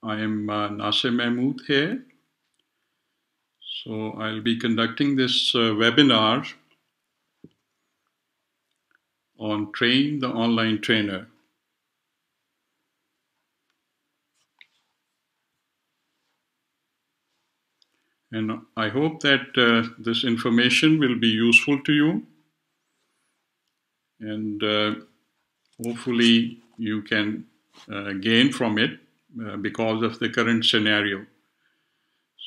I am Nasir Mahmood here. So I'll be conducting this webinar on Train the Online Trainer. And I hope that this information will be useful to you. And hopefully you can gain from it because of the current scenario.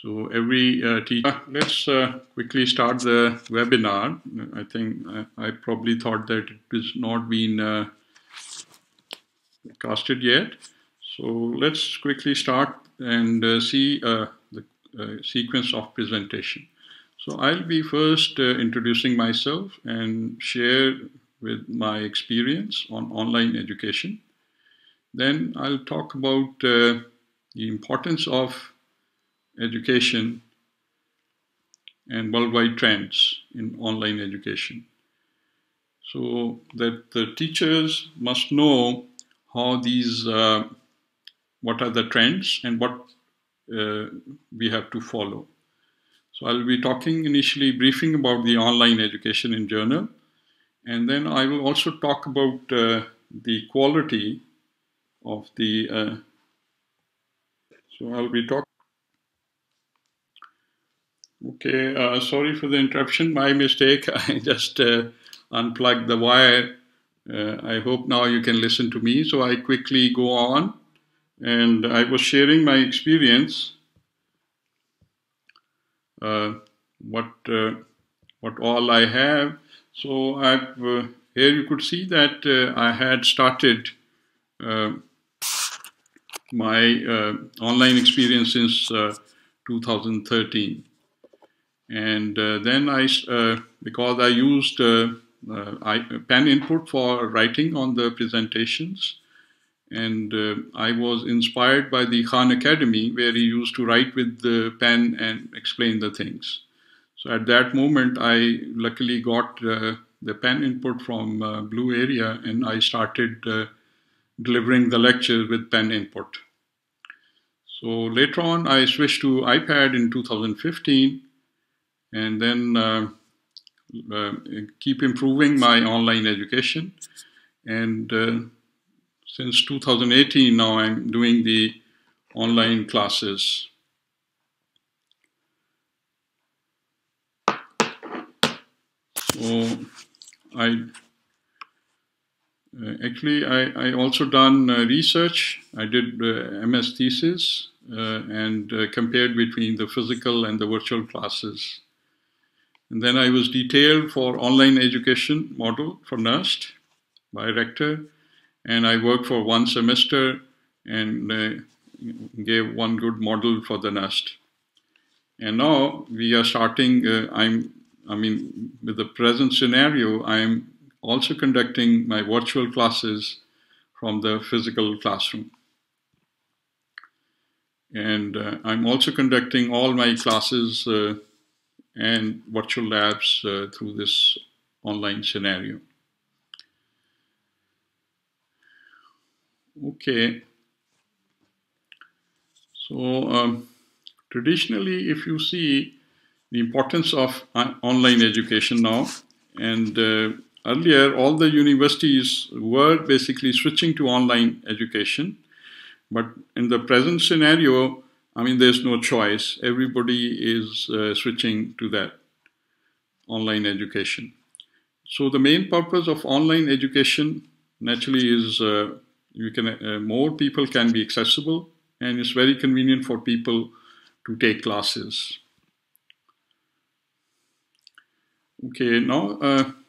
So every teacher, let's quickly start the webinar. I think I probably thought that it has not been casted yet. So let's quickly start and see the sequence of presentation. So I'll be first introducing myself and share with my experience on online education. Then I'll talk about the importance of education and worldwide trends in online education. So that the teachers must know how these, what are the trends and what we have to follow. So I'll be talking initially, briefing about the online education in general, and then I will also talk about the quality of the, so I'll be talking. Okay, sorry for the interruption, my mistake. I just unplugged the wire. I hope now you can listen to me. So I quickly go on, and I was sharing my experience, what all I have. So I've here you could see that I had started my online experience since 2013. And then because I used pen input for writing on the presentations, and I was inspired by the Khan Academy, where he used to write with the pen and explain the things. So at that moment, I luckily got the pen input from Blue Area, and I started delivering the lectures with pen input. So later on, I switched to iPad in 2015, and then keep improving my online education. And since 2018 now, I'm doing the online classes. So I also done research. I did MS thesis and compared between the physical and the virtual classes. And then I was detailed for online education model for NUST by Rector. And I worked for 1 semester and gave one good model for the NUST. And now we are starting, with the present scenario, I'm also conducting my virtual classes from the physical classroom. And I'm also conducting all my classes and virtual labs through this online scenario. Okay. So traditionally, if you see the importance of online education now, and earlier all the universities were basically switching to online education, but in the present scenario, there's no choice. Everybody is switching to that online education. So the main purpose of online education naturally is more people can be accessible, and it's very convenient for people to take classes. Okay, now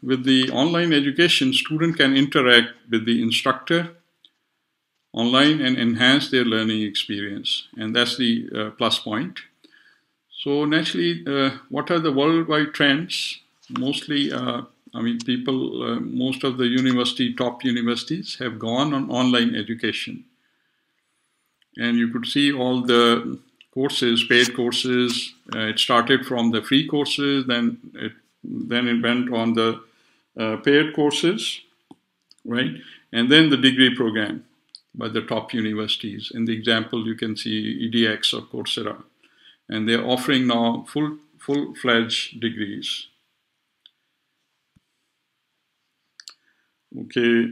with the online education, student can interact with the instructor online and enhance their learning experience, and that's the plus point. So naturally, what are the worldwide trends? Mostly, people, most of the top universities have gone on online education. And you could see all the courses, paid courses. It started from the free courses, then it went on the paid courses, right? And then the degree program. by the top universities. In the example, you can see EDX or Coursera, and they're offering now full-fledged degrees. Okay,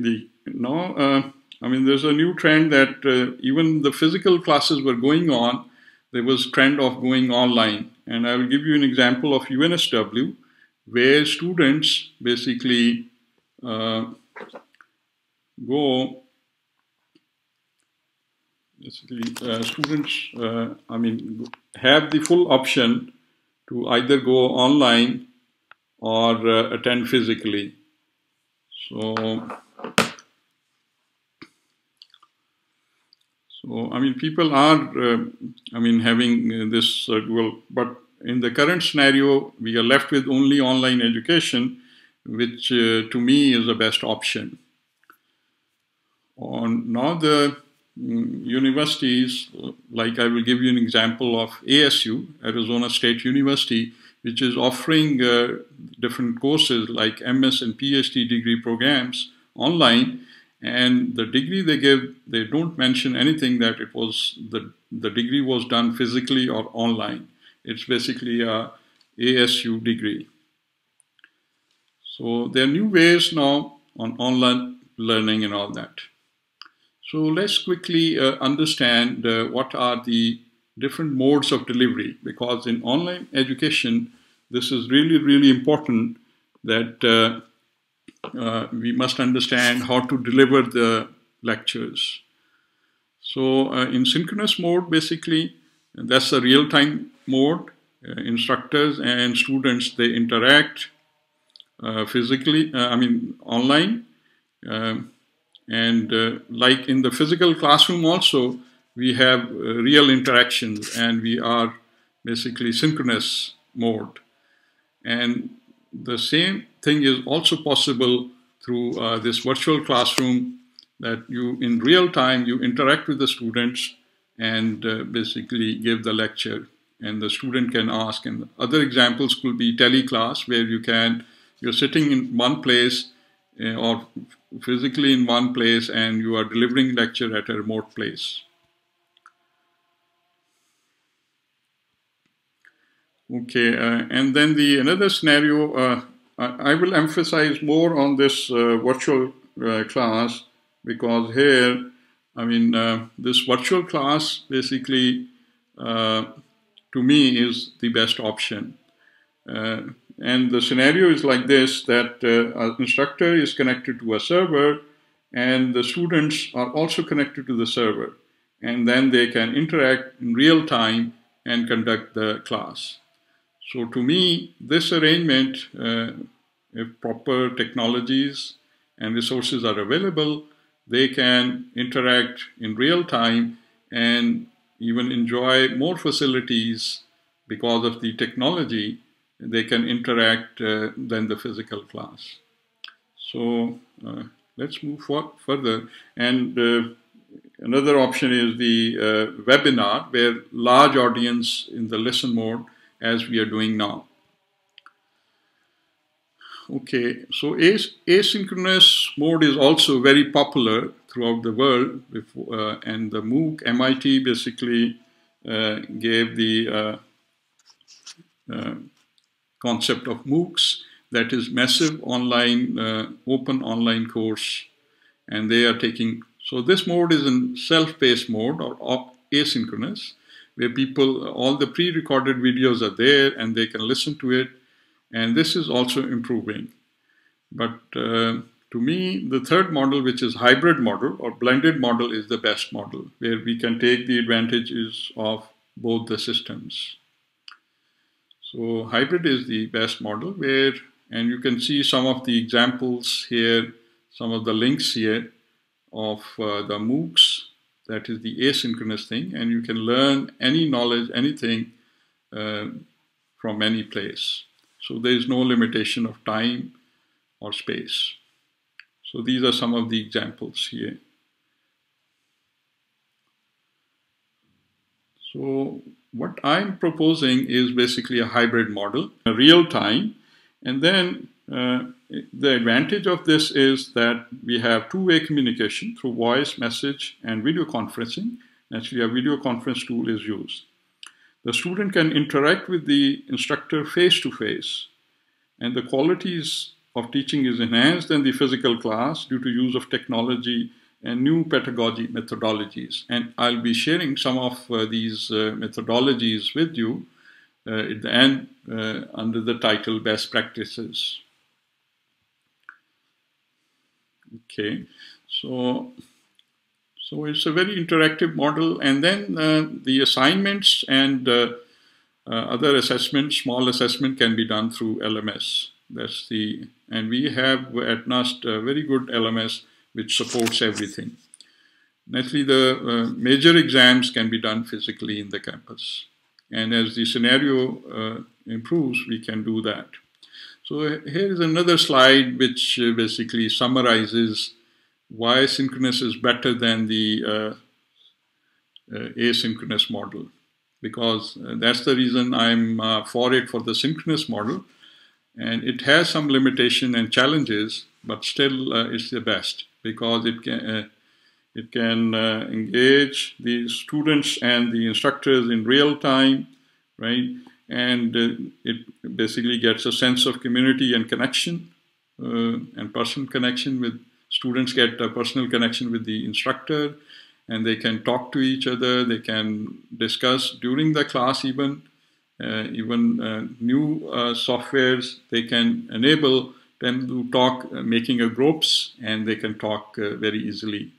there's a new trend that even the physical classes were going on. There was trend of going online, and I will give you an example of UNSW, where students basically have the full option to either go online or attend physically. People are, having this dual, but in the current scenario, we are left with only online education, which to me is the best option. Now the universities, like I will give you an example of ASU, Arizona State University, which is offering different courses like MS and PhD degree programs online. And the degree they give, they don't mention anything that it was the degree was done physically or online. It's basically a ASU degree. So there are new ways now on online learning and all that. So let's quickly understand what are the different modes of delivery, because in online education, this is really, really important that we must understand how to deliver the lectures. So in synchronous mode, basically, that's a real-time mode. Instructors and students, they interact online. Like in the physical classroom also, we have real interactions, and we are basically synchronous mode. And the same thing is also possible through this virtual classroom, that you, in real time, you interact with the students and basically give the lecture, and the student can ask. And other examples could be teleclass, where you're sitting in one place or physically in one place, and you are delivering lecture at a remote place. Okay, and then another scenario, I will emphasize more on this virtual class, because here, this virtual class basically, to me, is the best option. And the scenario is like this, that an instructor is connected to a server, and the students are also connected to the server. And then they can interact in real time and conduct the class. So to me, this arrangement, if proper technologies and resources are available, they can interact in real time and even enjoy more facilities because of the technology. They can interact than the physical class. So let's move further. And another option is the webinar, where large audience in the listen mode, as we are doing now. Okay, so asynchronous mode is also very popular throughout the world, and the MOOC, MIT basically gave the concept of MOOCs, that is massive online, open online course, and they are taking, so this mode is in self-paced mode or asynchronous, where all the pre-recorded videos are there and they can listen to it, and this is also improving. But to me, the third model, which is hybrid model or blended model, is the best model, where we can take the advantages of both the systems. So hybrid is the best model, and you can see some of the examples here, some of the links here of the MOOCs, that is the asynchronous thing, and you can learn any knowledge, anything from any place. So there is no limitation of time or space. So these are some of the examples here. So what I'm proposing is basically a hybrid model, a real time, and then the advantage of this is that we have two-way communication through voice, message, and video conferencing. Actually, a video conference tool is used. The student can interact with the instructor face-to-face, and the qualities of teaching is enhanced in the physical class due to use of technology and new pedagogy methodologies. And I'll be sharing some of these methodologies with you at the end under the title Best Practices. Okay, so it's a very interactive model, and then the assignments and other assessments, small assessment can be done through LMS. And we have at NUST a very good LMS which supports everything. Naturally, the major exams can be done physically in the campus, and as the scenario improves, we can do that. So here is another slide which basically summarizes why synchronous is better than the asynchronous model, because that's the reason I'm for the synchronous model, and it has some limitation and challenges, but still it's the best because it can engage the students and the instructors in real time, right? And it basically gets a sense of community and connection and personal connection with students, get a personal connection with the instructor, and they can talk to each other. They can discuss during the class even new softwares. They can enable them to talk, making a groups, and they can talk very easily.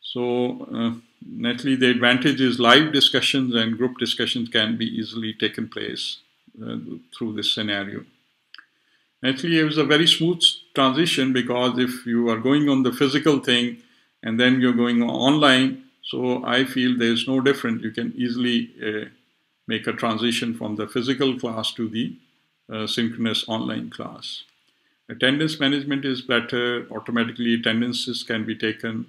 So naturally, the advantage is live discussions and group discussions can be easily taken place through this scenario. Naturally, it was a very smooth transition because if you are going on the physical thing and then you're going online, so I feel there's no difference. You can easily make a transition from the physical class to the synchronous online class. Attendance management is better. Automatically, attendances can be taken.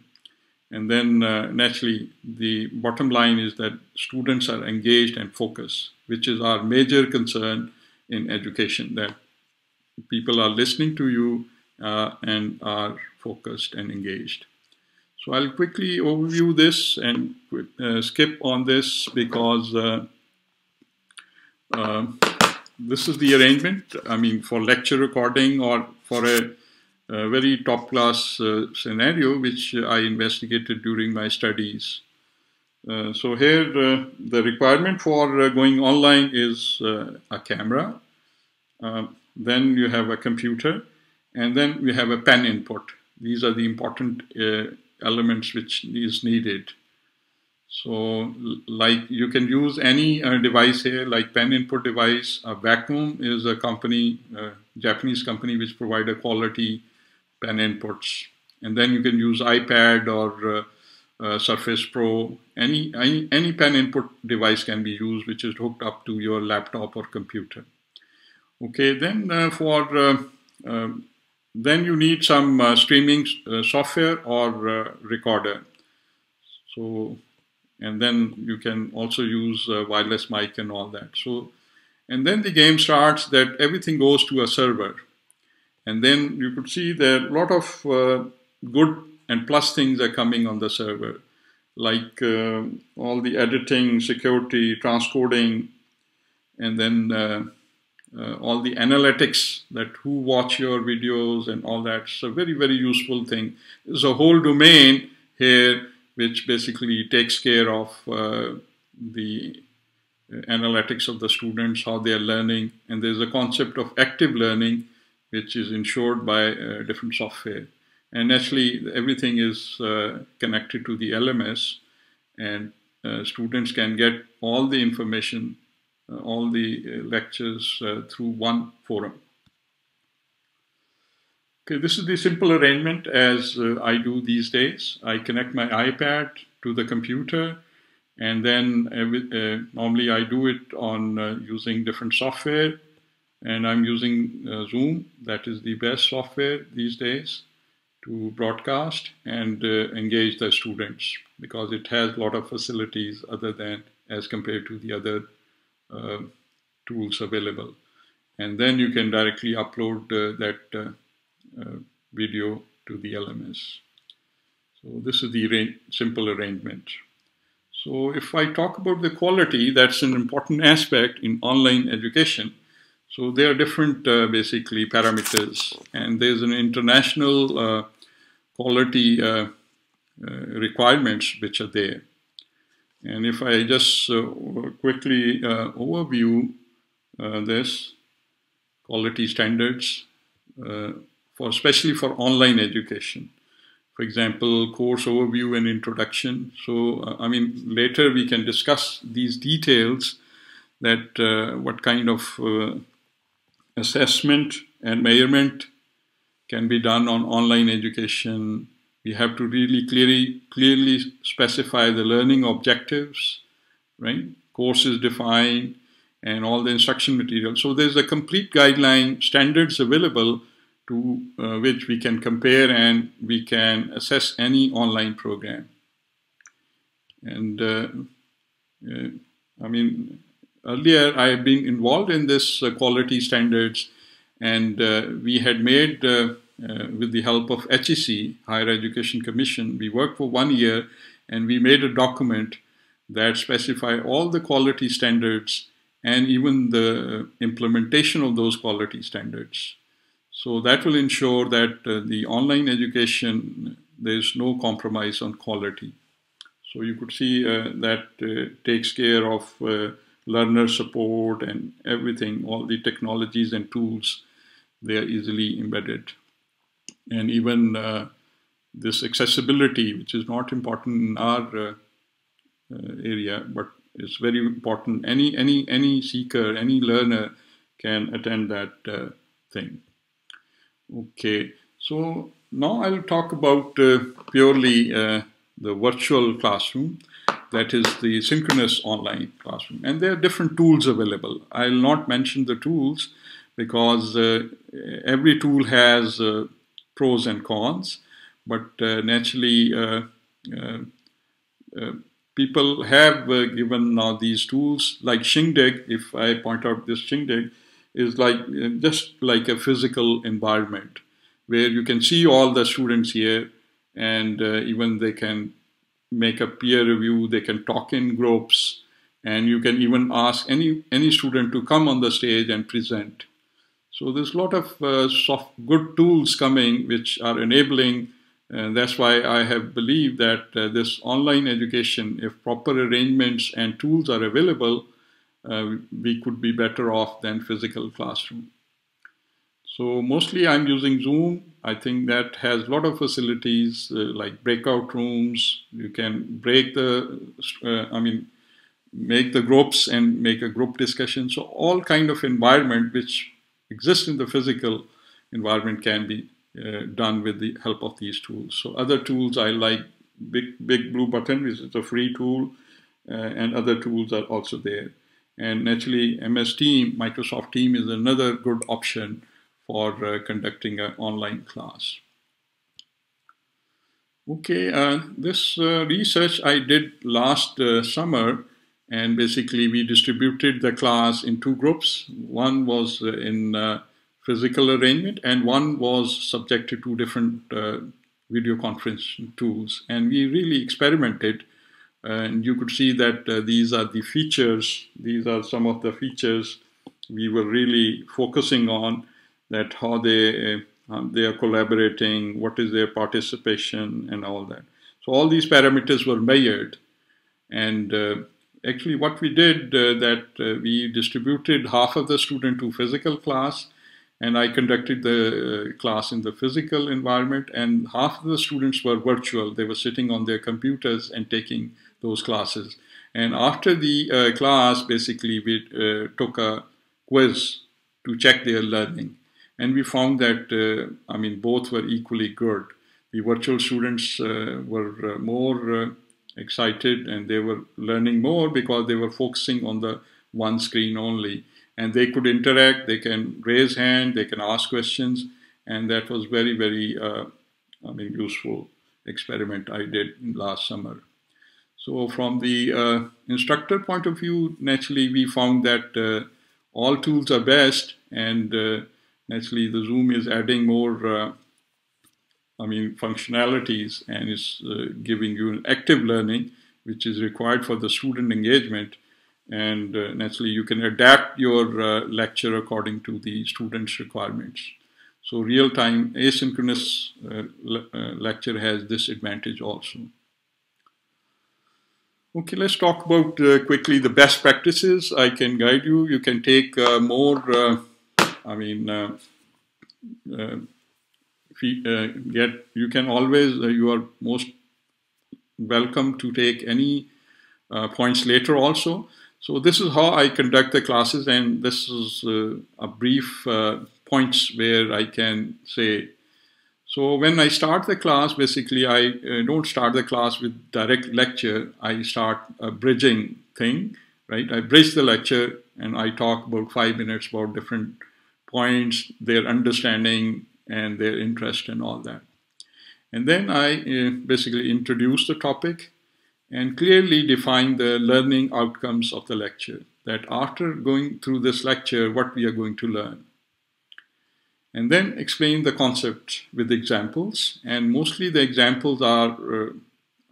And then naturally, the bottom line is that students are engaged and focused, which is our major concern in education, that people are listening to you and are focused and engaged. So I'll quickly overview this and skip on this because this is the arrangement, I mean, for lecture recording or for a very top class scenario which I investigated during my studies. So here the requirement for going online is a camera, then you have a computer, and then you have a pen input. These are the important elements which is needed. So like you can use any device here, like pen input device. A Vacuum is a company, Japanese company, which provide a quality pen inputs. And then you can use iPad or Surface Pro. Any pen input device can be used, which is hooked up to your laptop or computer. Okay, then then you need some streaming software or recorder. So, and then you can also use wireless mic and all that. So, and then the game starts that everything goes to a server. And then you could see that a lot of good and plus things are coming on the server, like all the editing, security, transcoding, and then all the analytics, that who watch your videos and all that. It's a very, very useful thing. There's a whole domain here which basically takes care of the analytics of the students, how they are learning. And there's a concept of active learning, which is ensured by different software. And actually, everything is connected to the LMS, and students can get all the information, all the lectures through one forum. Okay, this is the simple arrangement as I do these days. I connect my iPad to the computer, and then normally I do it on using different software, and I'm using Zoom. That is the best software these days to broadcast and engage the students, because it has a lot of facilities other than as compared to the other tools available. And then you can directly upload that video to the LMS. So this is the simple arrangement. So if I talk about the quality, that's an important aspect in online education. So there are different basically parameters, and there's an international quality requirements which are there. And if I just quickly overview this quality standards especially for online education. For example, course overview and introduction. So, I mean, later we can discuss these details that what kind of assessment and measurement can be done on online education. We have to really clearly specify the learning objectives, right? Courses defined and all the instruction material. So there's a complete guideline standards available to which we can compare and we can assess any online program. And I mean, earlier I have been involved in this quality standards, and we had made, with the help of HEC, Higher Education Commission, we worked for 1 year and we made a document that specify all the quality standards and even the implementation of those quality standards. So that will ensure that the online education, there's no compromise on quality. So you could see that takes care of learner support and everything, all the technologies and tools, they are easily embedded. And even this accessibility, which is not important in our area, but it's very important. Any seeker, any learner can attend that thing. Okay, so now I'll talk about purely the virtual classroom, that is the synchronous online classroom. And there are different tools available. I'll not mention the tools because every tool has pros and cons, but naturally people have given now these tools like Shindig. If I point out this Shindig, is like just like a physical environment where you can see all the students here, and even they can make a peer review, they can talk in groups, and you can even ask any student to come on the stage and present. So there's a lot of good tools coming which are enabling, and that's why I have believed that this online education, if proper arrangements and tools are available, we could be better off than physical classroom. So mostly I'm using Zoom. I think that has a lot of facilities like breakout rooms. You can break make the groups and make a group discussion. So all kind of environment which exists in the physical environment can be done with the help of these tools. So other tools I like Big Blue Button, which is a free tool, and other tools are also there. And naturally, MS Team, Microsoft Team is another good option for conducting an online class. Okay, this research I did last summer, and basically we distributed the class in two groups. One was in physical arrangement, and one was subjected to different video conference tools. And we really experimented. And you could see that these are the features. These are some of the features we were really focusing on, that how they are collaborating, what is their participation, and all that. So all these parameters were measured. And actually what we did, we distributed half of the student to physical class, and I conducted the class in the physical environment, and half of the students were virtual. They were sitting on their computers and taking those classes. And after the class, basically we took a quiz to check their learning. And we found that, both were equally good. The virtual students were more excited, and they were learning more because they were focusing on the one screen only. And they could interact, they can raise hand, they can ask questions. And that was very, very, useful experiment I did last summer. So from the instructor point of view, naturally we found that all tools are best, and naturally the Zoom is adding more functionalities, and is giving you an active learning, which is required for the student engagement. And naturally, you can adapt your lecture according to the student's requirements. So real-time asynchronous lecture has this advantage also. Okay, let's talk about quickly the best practices. I can guide you. You can take more, you can always, you are most welcome to take any points later also. So this is how I conduct the classes, and this is a brief points where I can say. So when I start the class, basically I don't start the class with direct lecture. I start a bridging thing, right? I bridge the lecture and I talk about 5 minutes about different points, their understanding and their interest and all that. And then I basically introduce the topic and clearly define the learning outcomes of the lecture, that after going through this lecture, what we are going to learn. And then explain the concept with examples. And mostly the examples are,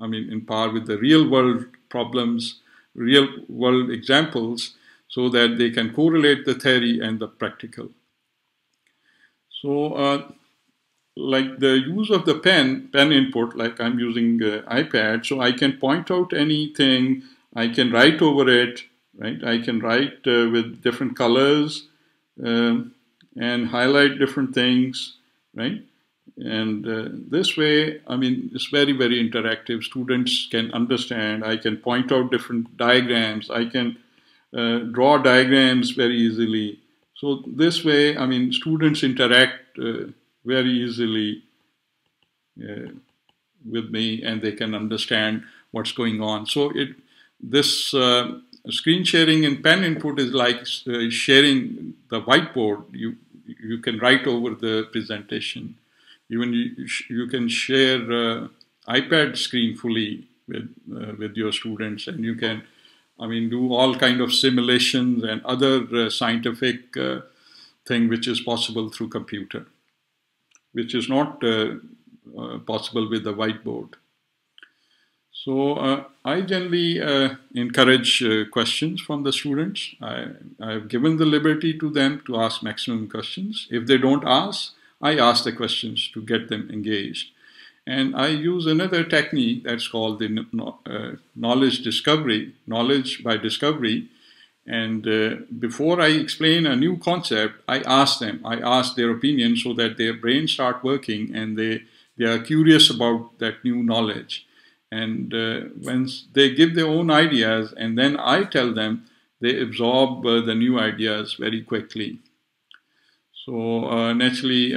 in par with the real world problems, real world examples, so that they can correlate the theory and the practical. So like the use of the pen input, like I'm using iPad, so I can point out anything, I can write over it, right? I can write with different colors and highlight different things, right? And this way, it's very, very interactive. Students can understand. I can point out different diagrams. I can draw diagrams very easily. So this way, students interact very easily with me, and they can understand what's going on. So this screen sharing and pen input is like sharing the whiteboard. You can write over the presentation. Even you can share iPad screen fully with your students, and you can do all kind of simulations and other scientific thing which is possible through computer, which is not possible with the whiteboard. So I generally encourage questions from the students. I've given the liberty to them to ask maximum questions. If they don't ask, I ask the questions to get them engaged. And I use another technique that's called the knowledge by discovery. And before I explain a new concept, I ask their opinion, so that their brains start working and they are curious about that new knowledge. And when they give their own ideas and then I tell them, they absorb the new ideas very quickly. So naturally,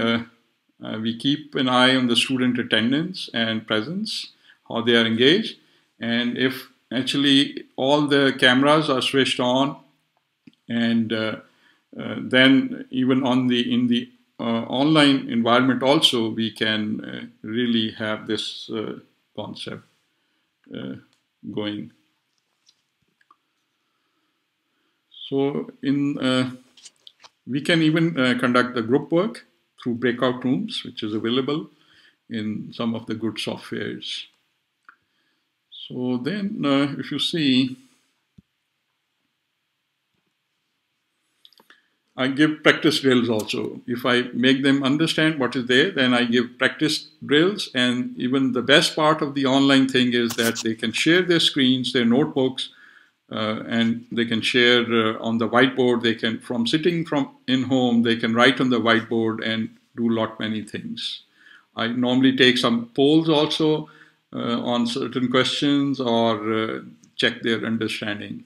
we keep an eye on the student attendance and presence, how they are engaged. And if actually all the cameras are switched on, and then even in the online environment also, we can really have this concept going. So we can even conduct the group work through breakout rooms, which is available in some of the good softwares. So then if you see, I give practice drills also. If I make them understand what is there, then I give practice drills. And even the best part of the online thing is that they can share their screens, their notebooks, and they can share on the whiteboard. They can, from sitting in home, they can write on the whiteboard and do many things. I normally take some polls also on certain questions, or check their understanding.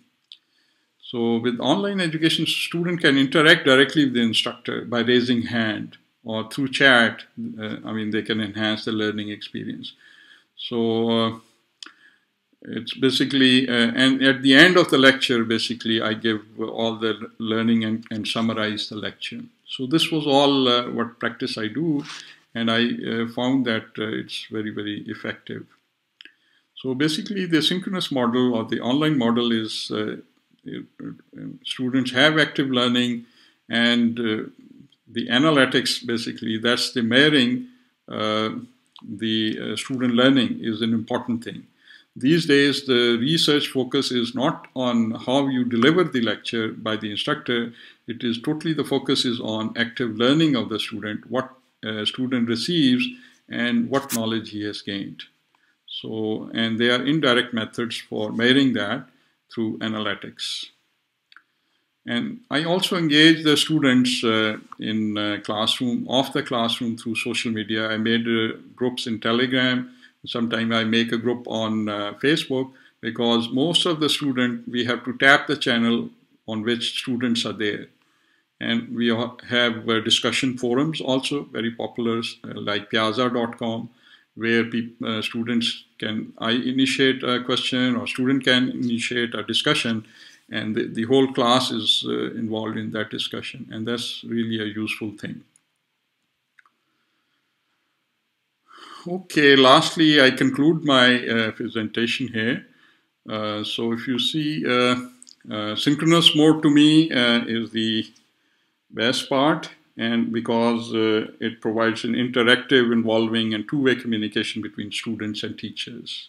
So with online education, student can interact directly with the instructor by raising hand, or through chat. They can enhance the learning experience. So it's basically, and at the end of the lecture, basically, I give all the learning and summarize the lecture. So this was all what practice I do, and I found that it's very, very effective. So basically, the synchronous model or the online model is students have active learning, and the analytics, basically, that's the measuring the student learning is an important thing. These days, the research focus is not on how you deliver the lecture by the instructor. It is totally the focus is on active learning of the student, what student receives and what knowledge he has gained. So, and there are indirect methods for measuring that through analytics. And I also engage the students in classroom, off the classroom through social media. I made groups in Telegram. Sometimes I make a group on Facebook because most of the students, we have to tap the channel on which students are there. And we have discussion forums also, very popular, like piazza.com, where students can initiate a question or student can initiate a discussion, and the whole class is involved in that discussion, and that's really a useful thing. Okay, lastly, I conclude my presentation here. So if you see, synchronous mode to me is the best part, and because it provides an interactive, involving, and two-way communication between students and teachers.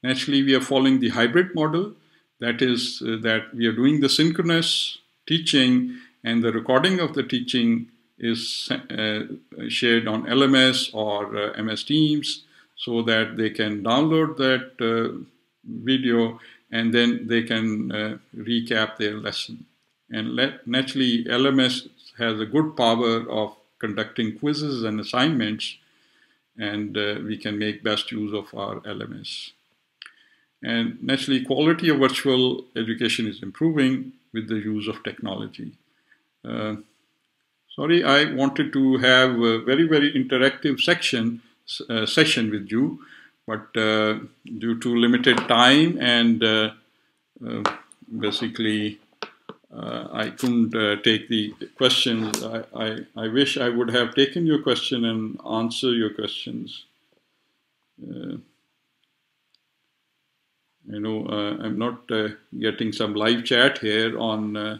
Naturally, we are following the hybrid model. That is, that we are doing the synchronous teaching, and the recording of the teaching is shared on LMS or MS Teams, so that they can download that video and then they can recap their lesson. And naturally, LMS has a good power of conducting quizzes and assignments, and we can make best use of our LMS. And naturally, quality of virtual education is improving with the use of technology. Sorry, I wanted to have a very, very interactive session with you, but due to limited time and basically I couldn't take the questions. I wish I would have taken your question and answer your questions. I'm not getting some live chat here on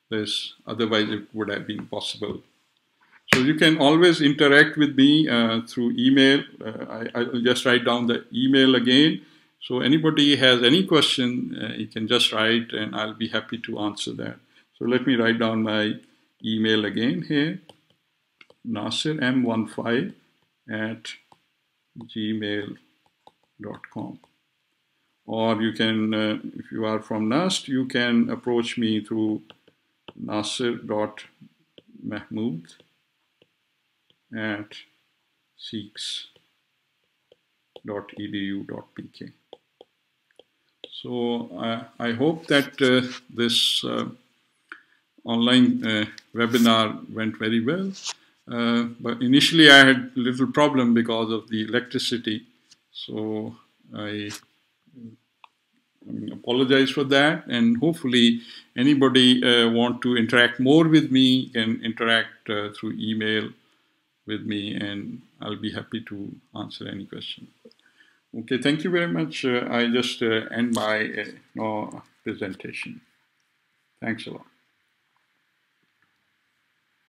this, otherwise it would have been possible. So you can always interact with me through email. I'll just write down the email again. So anybody has any question, you can just write and I'll be happy to answer that. So let me write down my email again here, nasirm15@gmail.com. Or you can, if you are from NUST, you can approach me through nasir.mahmood@seeks.edu.pk. So I hope that this online webinar went very well. But initially I had a little problem because of the electricity. So I apologize for that, and hopefully anybody want to interact more with me can interact through email with me, and I'll be happy to answer any question. Okay, thank you very much. I just end my presentation. Thanks a lot.